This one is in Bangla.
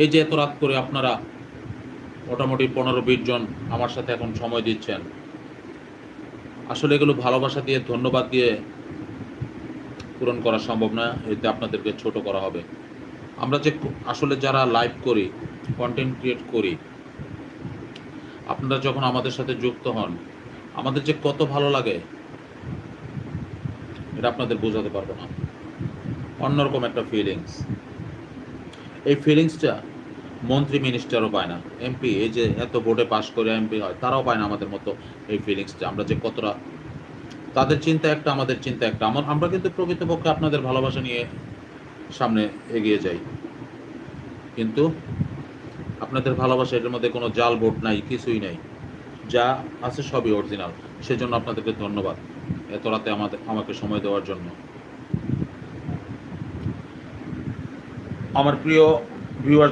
এই যে এত রাত করে আপনারা মোটামুটি 15-20 জন আমার সাথে এখন সময় দিচ্ছেন, আসলে এগুলো ভালোবাসা দিয়ে, ধন্যবাদ দিয়ে পূরণ করা সম্ভব না। এতে আপনাদেরকে ছোট করা হবে। আমরা যে আসলে যারা লাইভ করি, কন্টেন্ট ক্রিয়েট করি, আপনারা যখন আমাদের সাথে যুক্ত হন, আমাদের যে কত ভালো লাগে এটা আপনাদের বোঝাতে পারবো না। অন্যরকম একটা ফিলিংস। এই ফিলিংসটা মন্ত্রী মিনিস্টারও পায় না, এমপি, এই যে এত ভোটে পাশ করে এমপি হয়, তারাও পায় না আমাদের মতো এই ফিলিংসটা। আমরা যে কতটা, তাদের চিন্তা একটা, আমাদের চিন্তা একটা। আমরা কিন্তু প্রকৃতপক্ষে আপনাদের ভালোবাসা নিয়ে সামনে এগিয়ে যাই, কিন্তু আপনাদের ভালোবাসা, এটার মধ্যে কোনো জাল ভোট নাই, কিছুই নাই, যা আছে সবই অরিজিনাল। সেজন্য আপনাদেরকে ধন্যবাদ এত রাতে আমাকে সময় দেওয়ার জন্য। আমার প্রিয় ভিউয়ার